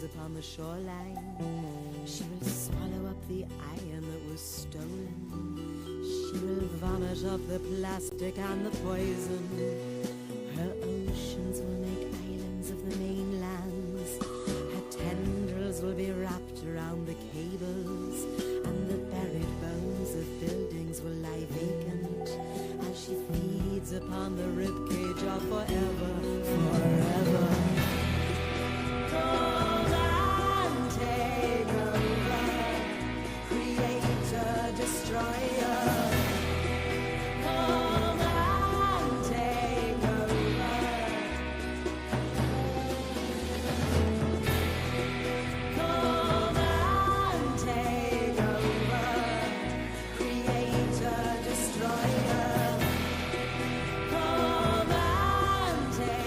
lies upon the shoreline. She will swallow up the iron that was stolen. She will vomit up the plastic and the poison. Her oceans will make islands of the mainlands. Her tendrils will be wrapped around the cables, and the buried bones of buildings will lie vacant as she feeds upon the ribcage of forever, forever. Come and take over, creator, destroyer. Come and take over. Come and take over, creator, destroyer. Come and take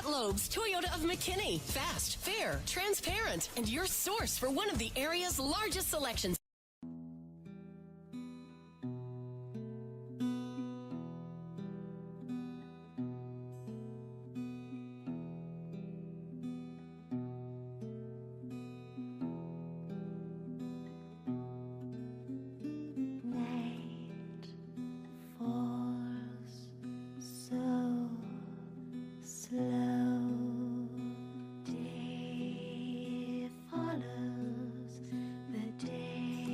Loeb's Toyota of McKinney. Fast, fair, transparent, and your source for one of the area's largest selections. Day follows the day.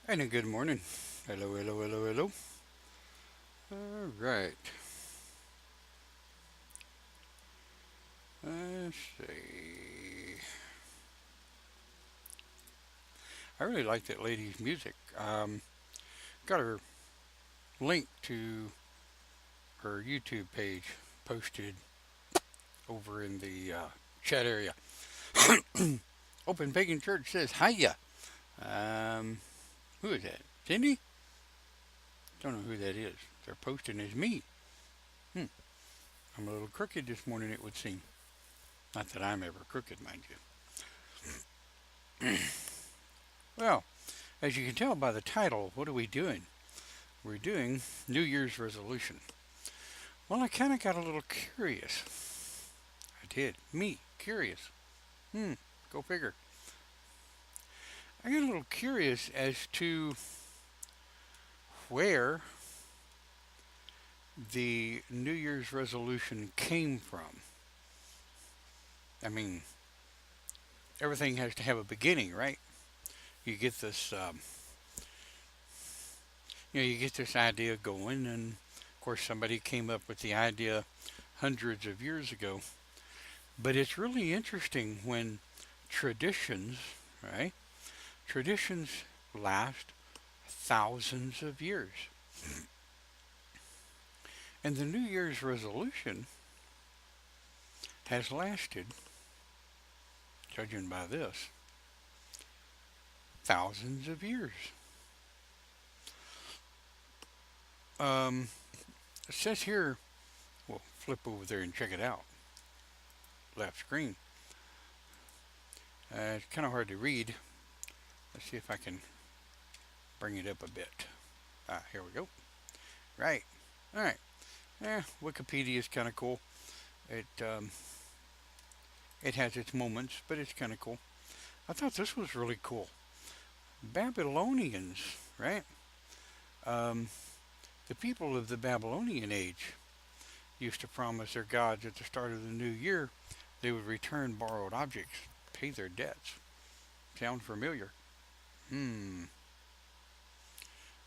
And a good morning. Hello, hello, hello, hello. All right. Let's see. I really like that lady's music. Got her link to her YouTube page posted over in the chat area. Open Pagan Church says, hiya. Um, who is that? Cindy? Don't know who that is. They're posting as me. Hmm. I'm a little crooked this morning, it would seem. Not that I'm ever crooked, mind you. Well, as you can tell by the title, what are we doing? We're doing New Year's resolution. Well, I kind of got a little curious. I did. Me, curious. Go figure. I got a little curious as to where the New Year's resolution came from. I mean, everything has to have a beginning, right? You get this, you get this idea going, and of course, somebody came up with the idea hundreds of years ago. But it's really interesting when traditions, right? Traditions last thousands of years. And the New Year's resolution has lasted, judging by this, thousands of years. Um, it says here, well, flip over there and check it out. Left screen. It's kind of hard to read. Let's see if I can bring it up a bit. Here we go. Right. All right. Wikipedia is kind of cool. It it has its moments, but it's kind of cool. I thought this was really cool. Babylonians, right? Um, the people of the Babylonian age used to promise their gods at the start of the new year they would return borrowed objects, pay their debts. Sound familiar?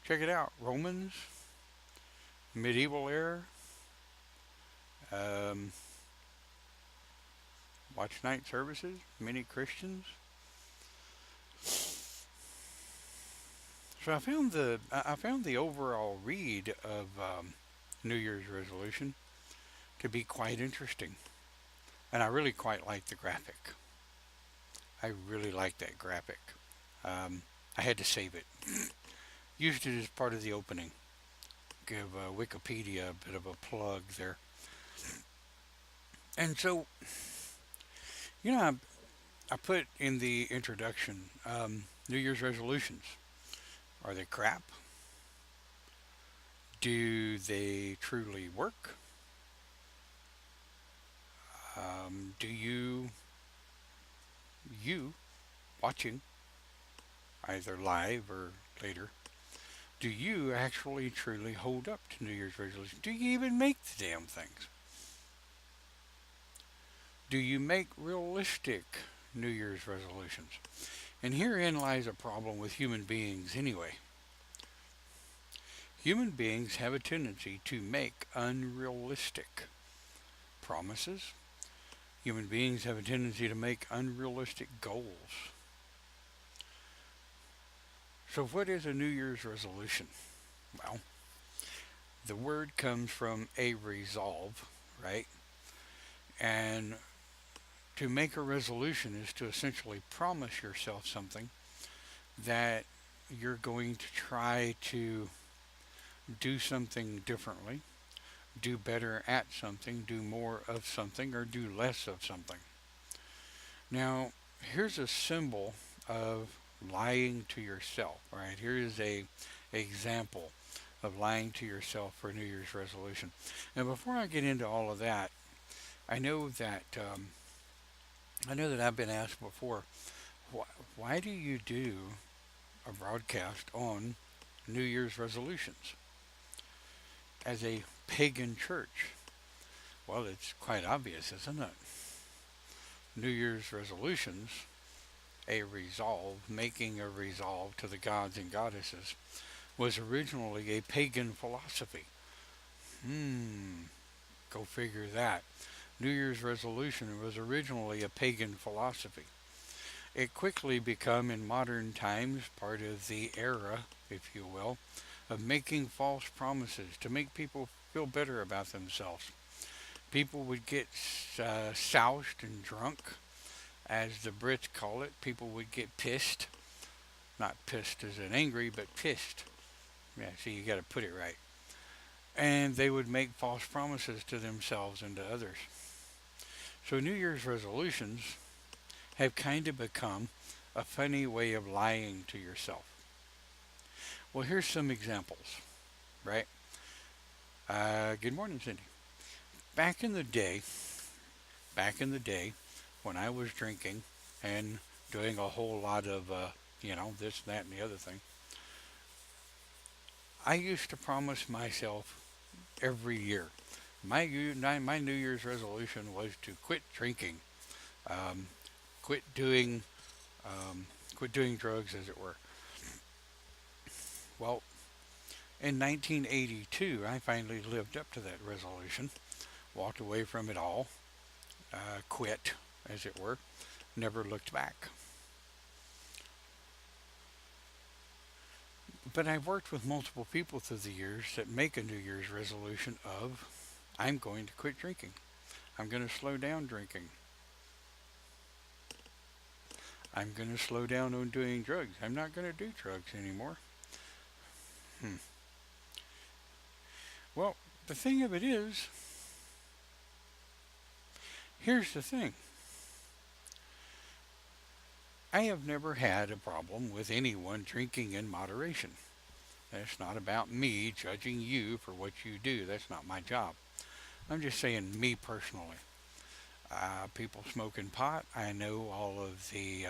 Check it out. Romans, medieval era, um, watch night services, many Christians. So I found the overall read of New Year's resolution to be quite interesting, and I really quite like the graphic. I really like that graphic. I had to save it. Used it as part of the opening. Give Wikipedia a bit of a plug there. And so, you know, I put in the introduction New Year's resolutions. Are they crap? Do they truly work? Do you watching, either live or later, do you actually truly hold up to New Year's resolutions? Do you even make the damn things? Do you make realistic New Year's resolutions? And herein lies a problem with human beings anyway. Human beings have a tendency to make unrealistic promises. Human beings have a tendency to make unrealistic goals. So, what is a New Year's resolution? Well, the word comes from a resolve, right? And to make a resolution is to essentially promise yourself something that you're going to try to do something differently, do better at something, do more of something, or do less of something. Now, here's a symbol of lying to yourself, right? Here is a example of lying to yourself for New Year's resolution. Now, before I get into all of that, I know that I've been asked before, why do you do a broadcast on New Year's resolutions as a pagan church? Well, it's quite obvious, isn't it? New Year's resolutions a resolve, making a resolve to the gods and goddesses, was originally a pagan philosophy. Hmm, go figure that. New Year's resolution was originally a pagan philosophy. It quickly became, in modern times, part of the era, if you will, of making false promises to make people feel better about themselves. People would get soused and drunk, as the Brits call it. People would get pissed. Not pissed as in angry, but pissed. Yeah, see, you got to put it right. And they would make false promises to themselves and to others. So New Year's resolutions have kind of become a funny way of lying to yourself. Well, here's some examples, right? Good morning, Cindy. Back in the day, back in the day, when I was drinking and doing a whole lot of, this, that, and the other thing, I used to promise myself every year. My New Year's resolution was to quit drinking, um, quit doing, quit doing drugs, as it were. Well, in 1982, I finally lived up to that resolution, walked away from it all, quit, as it were, never looked back. But I've worked with multiple people through the years that make a New Year's resolution of, I'm going to quit drinking. I'm going to slow down drinking. I'm going to slow down on doing drugs. I'm not going to do drugs anymore. Hmm. Well, the thing of it is, here's the thing. I have never had a problem with anyone drinking in moderation. That's not about me judging you for what you do. That's not my job. I'm just saying me personally. People smoking pot. I know all of the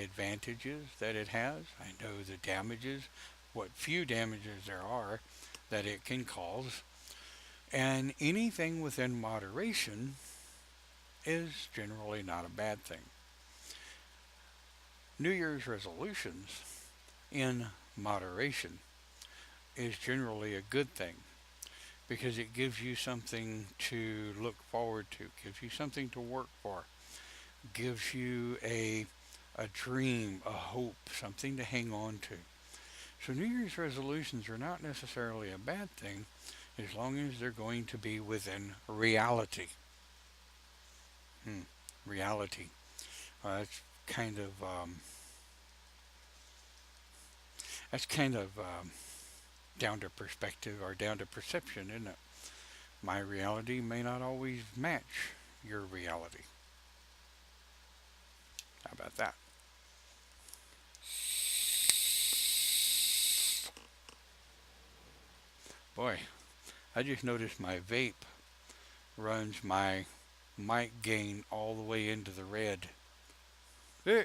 advantages that it has. I know the damages, what few damages there are that it can cause. And anything within moderation is generally not a bad thing. New Year's resolutions in moderation is generally a good thing because it gives you something to look forward to, gives you something to work for, gives you a dream, a hope, something to hang on to. So New Year's resolutions are not necessarily a bad thing as long as they're going to be within reality. Reality. That's kind of down to perspective or down to perception, isn't it? My reality may not always match your reality. How about that? Boy, I just noticed my vape runs my mic gain all the way into the red. Eh.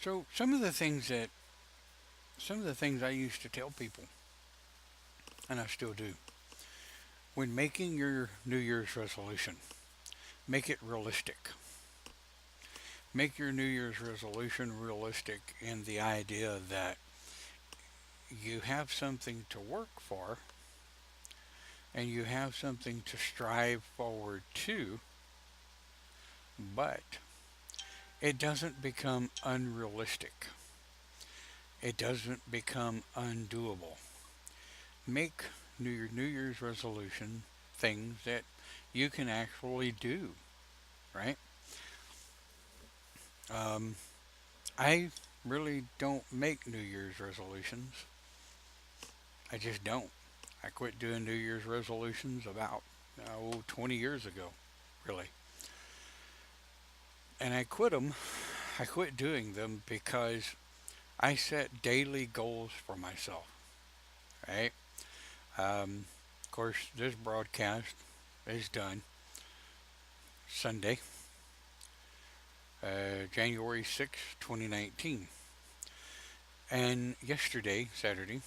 So some of the things I used to tell people, and I still do, when making your New Year's resolution, make it realistic. Make your New Year's resolution realistic in the idea that you have something to work for and you have something to strive forward to, but it doesn't become unrealistic. It doesn't become undoable. Make your New Year's resolution things that you can actually do, right? Um, I really don't make New Year's resolutions. I just don't. I quit doing New Year's resolutions about 20 years ago, really. And I quit doing them because I set daily goals for myself, right? Of course, this broadcast is done Sunday, January 6th, 2019. And yesterday, Saturday,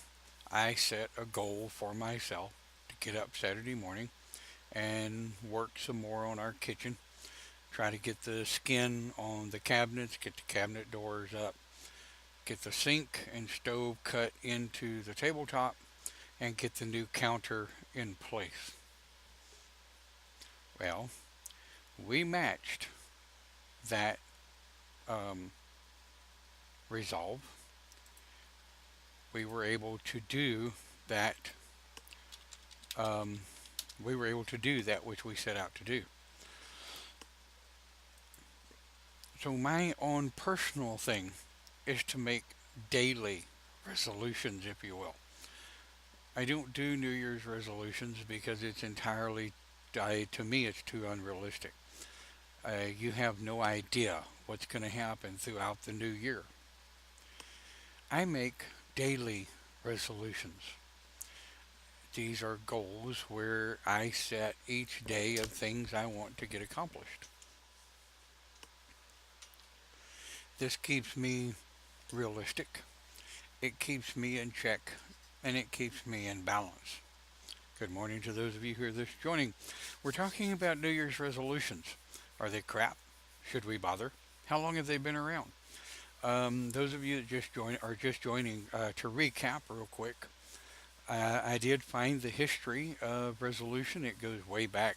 I set a goal for myself to get up Saturday morning and work some more on our kitchen. Try to get the skin on the cabinets, get the cabinet doors up, get the sink and stove cut into the tabletop, and get the new counter in place. Well, we matched that um, resolve. We were able to do that. Um, we were able to do that which we set out to do. So my own personal thing is to make daily resolutions, if you will. I don't do New Year's resolutions because it's entirely, to me, it's too unrealistic. You have no idea what's going to happen throughout the new year. I make daily resolutions. These are goals where I set each day of things I want to get accomplished. This keeps me realistic, it keeps me in check, and it keeps me in balance. Good morning to those of you who are just joining. We're talking about New Year's resolutions. Are they crap? Should we bother? How long have they been around? Those of you that just joining, to recap real quick, I did find the history of resolution. It goes way back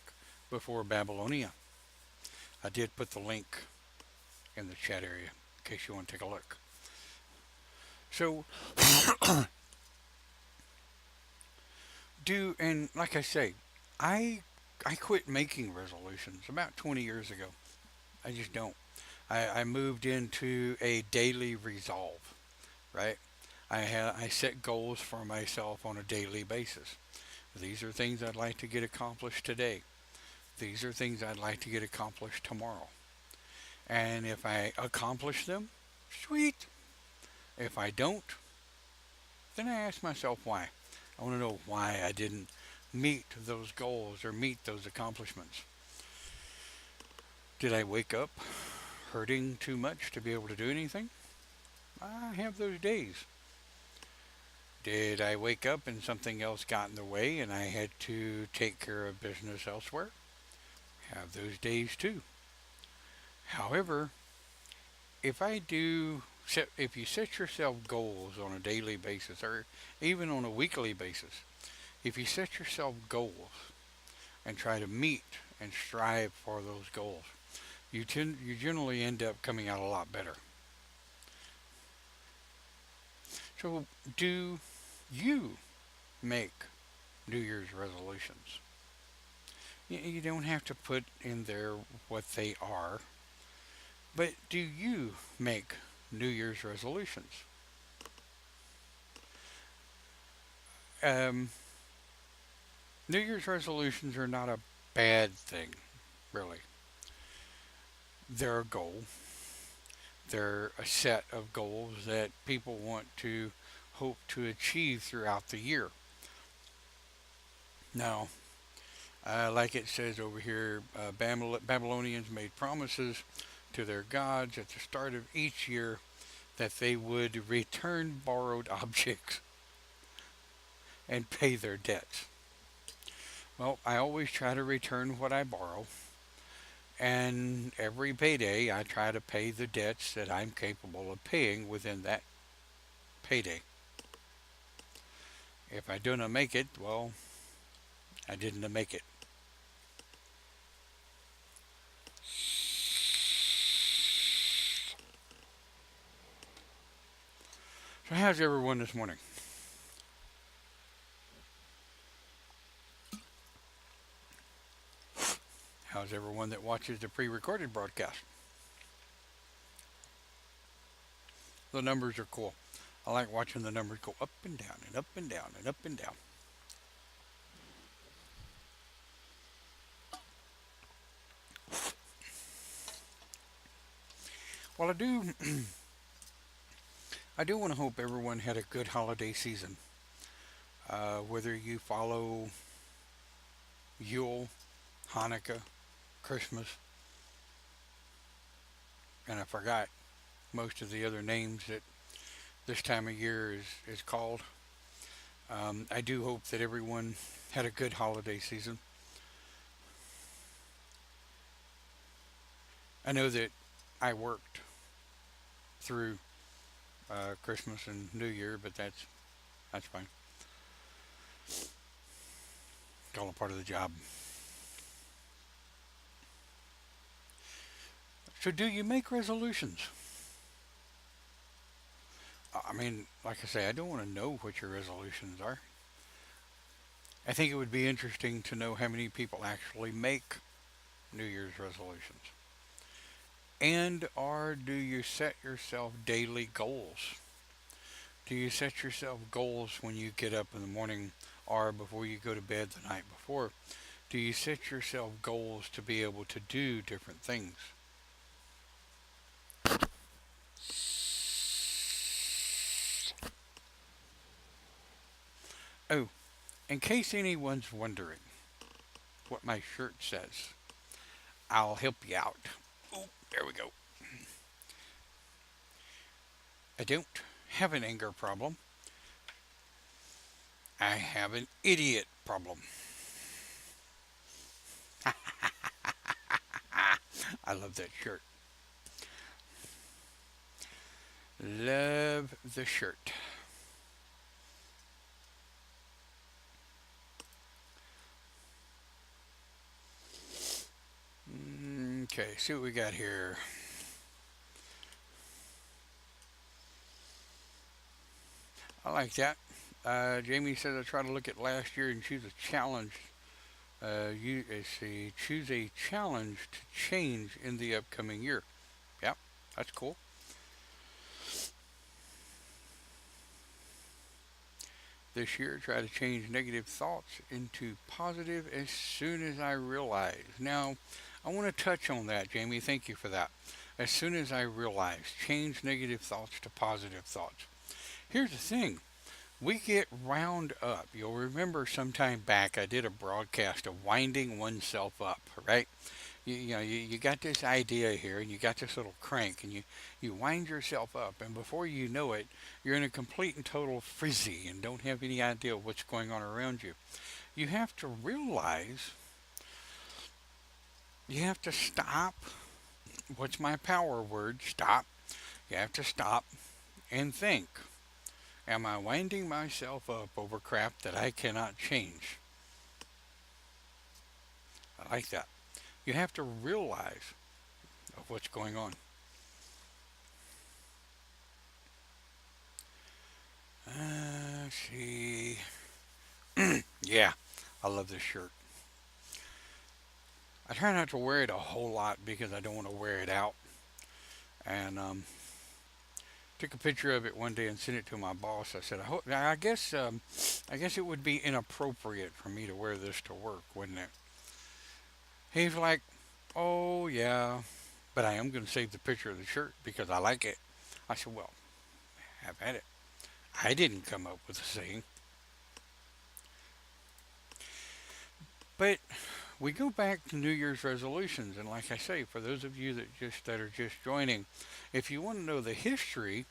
before Babylonia. I did put the link in the chat area in case you want to take a look. So, and like I say, I I quit making resolutions about 20 years ago. I just don't. I moved into a daily resolve, right? I set goals for myself on a daily basis. These are things I'd like to get accomplished today. These are things I'd like to get accomplished tomorrow. And if I accomplish them, sweet. If I don't, then I ask myself why. I want to know why I didn't meet those goals or meet those accomplishments. Did I wake up hurting too much to be able to do anything? I have those days. Did I wake up and something else got in the way and I had to take care of business elsewhere? Have those days too. However, if you set yourself goals on a daily basis or even on a weekly basis, if you set yourself goals and try to meet and strive for those goals, you generally end up coming out a lot better. So, do you make New Year's resolutions? You don't have to put in there what they are, but do you make New Year's resolutions? Um, New Year's resolutions are not a bad thing, really. They're a goal. They're a set of goals that people want to hope to achieve throughout the year. Now, like it says over here, Babylonians made promises to their gods at the start of each year that they would return borrowed objects and pay their debts. Well, I always try to return what I borrow, and every payday I try to pay the debts that I'm capable of paying within that payday. If I don't make it, well, I didn't make it. So how's everyone this morning? How's everyone that watches the pre-recorded broadcast? The numbers are cool. I like watching the numbers go up and down and up and down and up and down. Well, I do want to hope everyone had a good holiday season. Whether you follow Yule, Hanukkah, Christmas, and I forgot most of the other names that this time of year is called. I do hope that everyone had a good holiday season. I know that I worked through Christmas and New Year, but that's fine. It's all a part of the job. So, do you make resolutions? I mean, like I say, I don't want to know what your resolutions are. I think it would be interesting to know how many people actually make New Year's resolutions. And or do you set yourself daily goals? Do you set yourself goals when you get up in the morning or before you go to bed the night before? Do you set yourself goals to be able to do different things? Oh, in case anyone's wondering what my shirt says, I'll help you out. Oh, there we go. I don't have an anger problem. I have an idiot problem. I love that shirt. Love the shirt. Okay, see what we got here. I like that. Jamie says I try to look at last year and choose a challenge. Choose a challenge to change in the upcoming year. Yep, that's cool. This year, try to change negative thoughts into positive as soon as I realize. Now, I want to touch on that, Jamie. Thank you for that. As soon as I realize, change negative thoughts to positive thoughts. Here's the thing. We get wound up. You'll remember some time back I did a broadcast of winding oneself up, right? You got this idea here and you got this little crank and you wind yourself up and before you know it, you're in a complete and total frizzy and don't have any idea what's going on around you. You have to realize, you have to stop. What's my power word? Stop. You have to stop and think. Am I winding myself up over crap that I cannot change? I like that. You have to realize of what's going on. Let's see. Yeah, I love this shirt. I try not to wear it a whole lot because I don't want to wear it out. And took a picture of it one day and sent it to my boss. I said, I guess it would be inappropriate for me to wear this to work, wouldn't it? He's like, oh yeah, but I am going to save the picture of the shirt because I like it. I said, well, have at it. I didn't come up with the saying. But we go back to New Year's resolutions, and like I say, for those of you that are just joining, if you want to know the history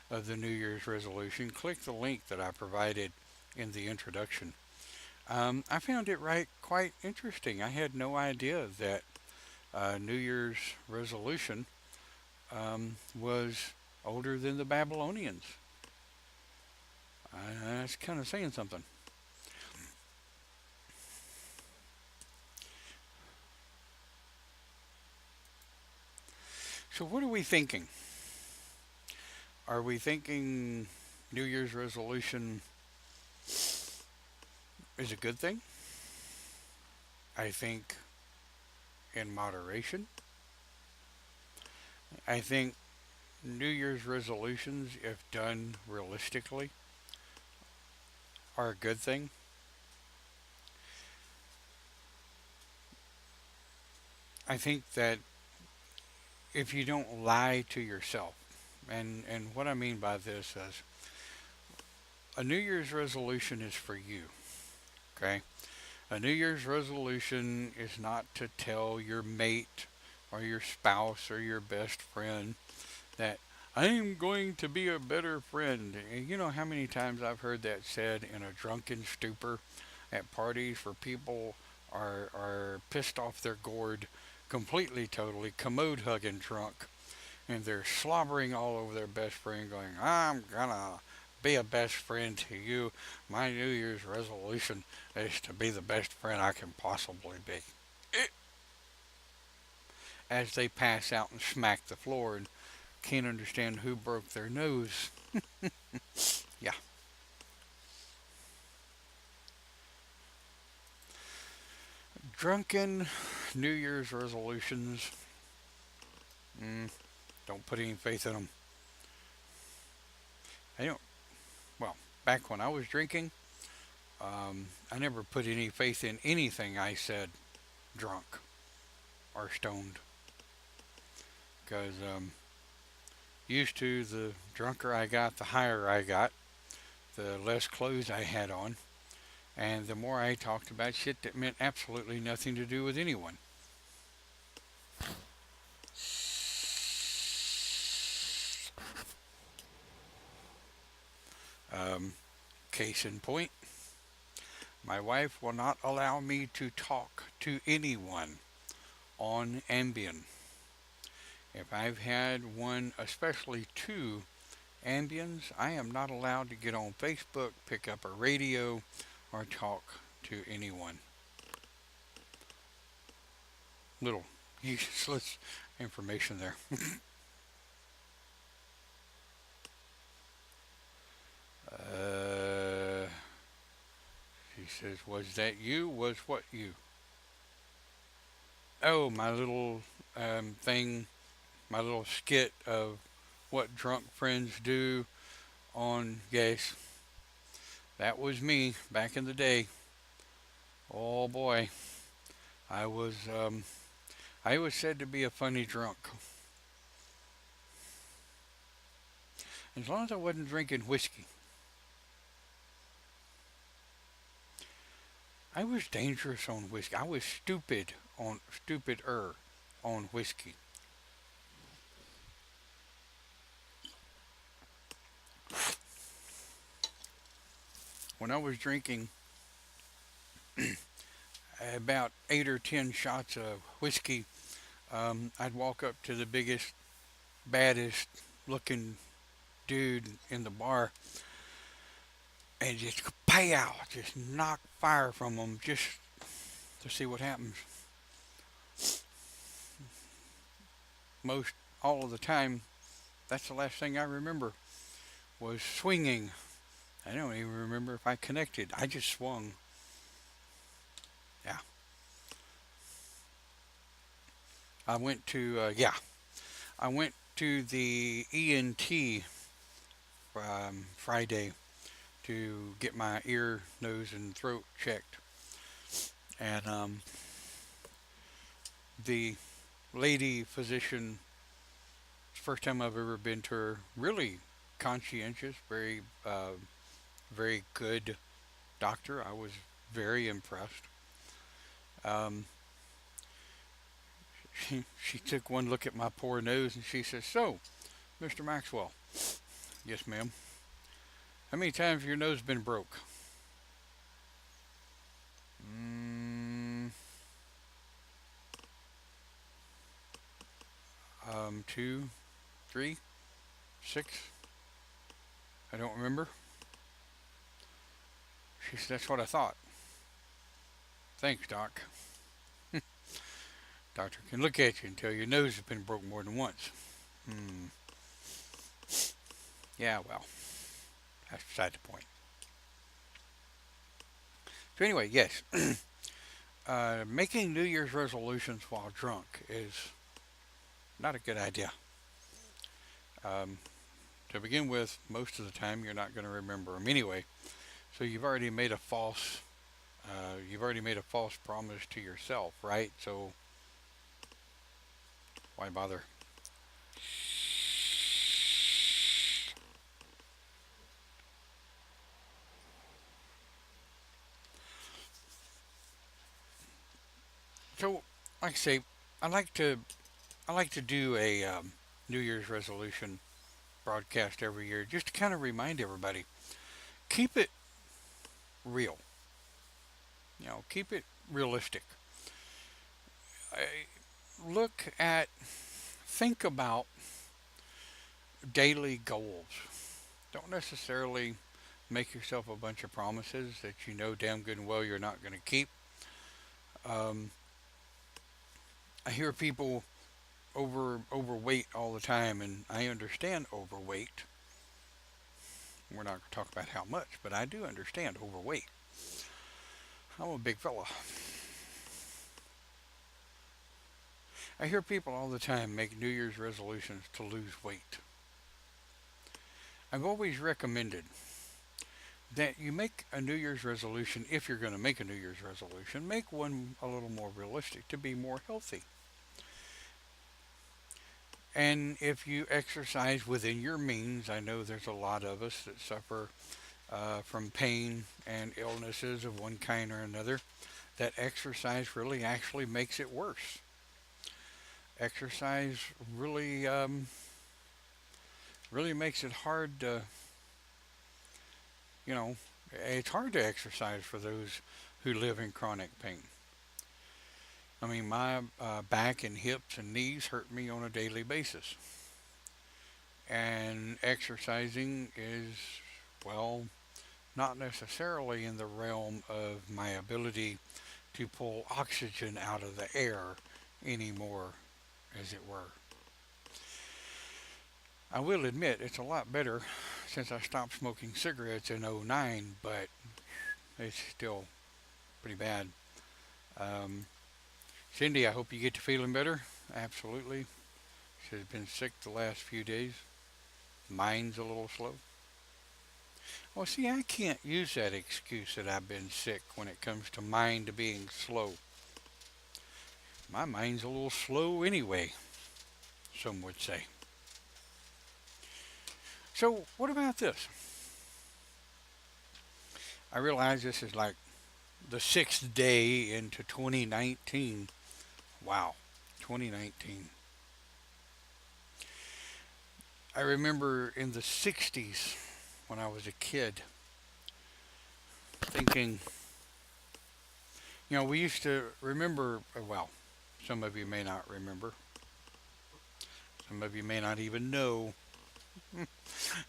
of the New Year's resolution, click the link that I provided in the introduction. I found it quite interesting. I had no idea that New Year's resolution was older than the Babylonians. That's kind of saying something. So what are we thinking? Are we thinking New Year's resolution is a good thing? I think in moderation. I think New Year's resolutions, if done realistically, are a good thing. I think that if you don't lie to yourself, and what I mean by this is a New Year's resolution is for you, okay? A New Year's resolution is not to tell your mate or your spouse or your best friend that I'm going to be a better friend. And you know how many times I've heard that said in a drunken stupor? at parties where people are pissed off their gourd, completely, totally, commode hugging drunk, and they're slobbering all over their best friend, going, I'm gonna be a best friend to you. My New Year's resolution is to be the best friend I can possibly be. As they pass out and smack the floor and can't understand who broke their nose. Yeah. Drunken New Year's resolutions. Mm, don't put any faith in them. I don't. Well, back when I was drinking, I never put any faith in anything I said drunk or stoned. Because used to, the drunker I got, the higher I got, the less clothes I had on, and the more I talked about shit that meant absolutely nothing to do with anyone. Um, Case in point, my wife will not allow me to talk to anyone on Ambien. If I've had one, especially two Ambiens, I am not allowed to get on Facebook, pick up a radio, or talk to anyone. Little useless information there. uh, she says, was that you? Was what you? Oh, my little thing, my little skit of what drunk friends do on, yes, that was me back in the day. Oh boy, I was, I was said to be a funny drunk. As long as I wasn't drinking whiskey. I was dangerous on whiskey. I was stupider on whiskey. When I was drinking about 8 or 10 shots of whiskey, I'd walk up to the biggest, baddest looking dude in the bar and just pow, just knock fire from him just to see what happens. Most all of the time, that's the last thing I remember was swinging. I don't even remember if I connected. I just swung. Yeah. I went to I went to the ENT Friday to get my ear, nose, and throat checked, and the lady physician, first time I've ever been to her, really conscientious, very good doctor. I was very impressed. Um, she took one look at my poor nose and she says, "So, Mr. Maxwell." "Yes, ma'am." "How many times have your nose been broke?" Mm, 2, 3, 6. I don't remember. She said, "That's what I thought." "Thanks, Doc." Doctor can look at you and tell your nose has been broke more than once. Hmm. Yeah, well, that's beside the point. So anyway, yes, making New Year's resolutions while drunk is not a good idea. Um, to begin with, most of the time you're not going to remember them anyway. So you've already made a false promise to yourself, right? So why bother? So, like I say, I like to I like to do a New Year's resolution broadcast every year, just to kind of remind everybody, keep it real. Keep it realistic. I look at, think about daily goals. Don't necessarily make yourself a bunch of promises that you know damn good and well you're not going to keep. Um, I hear people overweight all the time, and I understand overweight. We're not going to talk about how much, but I do understand overweight. I'm a big fella. I hear people all the time make New Year's resolutions to lose weight. I've always recommended that you make a New Year's resolution, if you're going to make a New Year's resolution, make one a little more realistic to be more healthy. And if you exercise within your means, I know there's a lot of us that suffer from pain and illnesses of one kind or another, that exercise really actually makes it worse. Exercise really makes it hard to, you know, it's hard to exercise for those who live in chronic pain. I mean, my back and hips and knees hurt me on a daily basis. And exercising is, well, not necessarily in the realm of my ability to pull oxygen out of the air anymore, as it were. I will admit it's a lot better since I stopped smoking cigarettes in '09, but it's still pretty bad. Um, Cindy, I hope you get to feeling better. Absolutely. She's been sick the last few days. Mine's a little slow. Well, see, I can't use that excuse that I've been sick when it comes to mind being slow. My mind's a little slow anyway, some would say. So, what about this? I realize this is like the sixth day into 2019. Wow, 2019. I remember in the 60s when I was a kid thinking, we used to remember, well, some of you may not remember, some of you may not even know.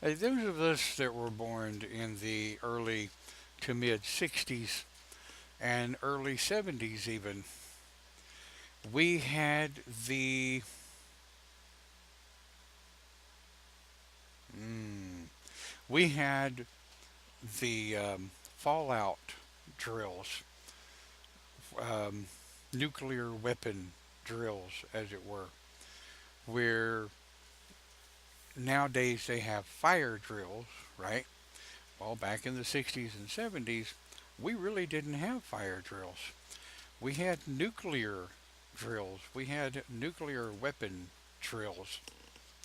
Those of us that were born in the early to mid 60s and early 70s even, we had the we had the fallout drills, nuclear weapon drills, as it were, where nowadays they have fire drills, right? Well, back in the 60s and 70s, we really didn't have fire drills. We had nuclear drills. We had nuclear weapon drills,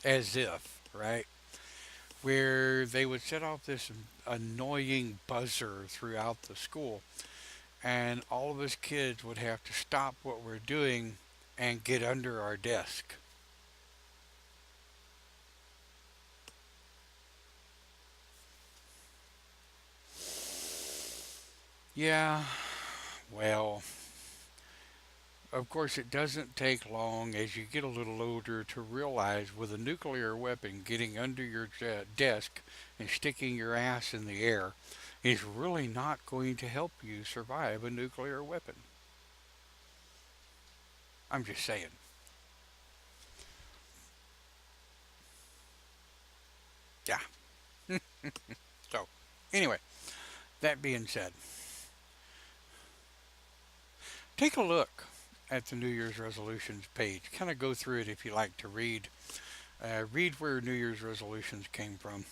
as if, right? Where they would set off this annoying buzzer throughout the school, and all of us kids would have to stop what we're doing and get under our desk. Yeah, well, of course, it doesn't take long as you get a little older to realize with a nuclear weapon getting under your desk and sticking your ass in the air is really not going to help you survive a nuclear weapon. I'm just saying. Yeah. So, anyway, that being said, take a look at the New Year's resolutions page. Kind of go through it if you like to read. Read where New Year's resolutions came from.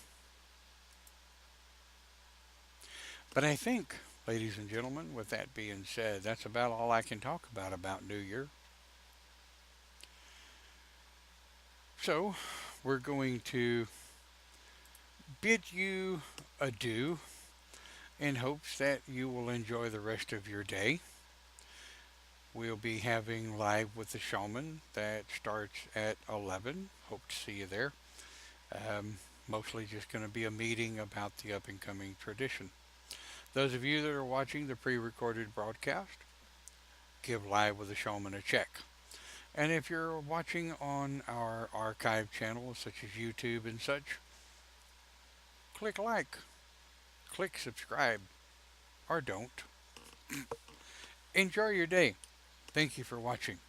But I think, ladies and gentlemen, with that being said, that's about all I can talk about New Year. So, we're going to bid you adieu in hopes that you will enjoy the rest of your day. We'll be having Live with the Showman that starts at 11. Hope to see you there. Mostly just going to be a meeting about the up and coming tradition. Those of you that are watching the pre-recorded broadcast, give Live with a Showman a check. And if you're watching on our archive channels such as YouTube and such, click like, click subscribe, or don't. Enjoy your day. Thank you for watching.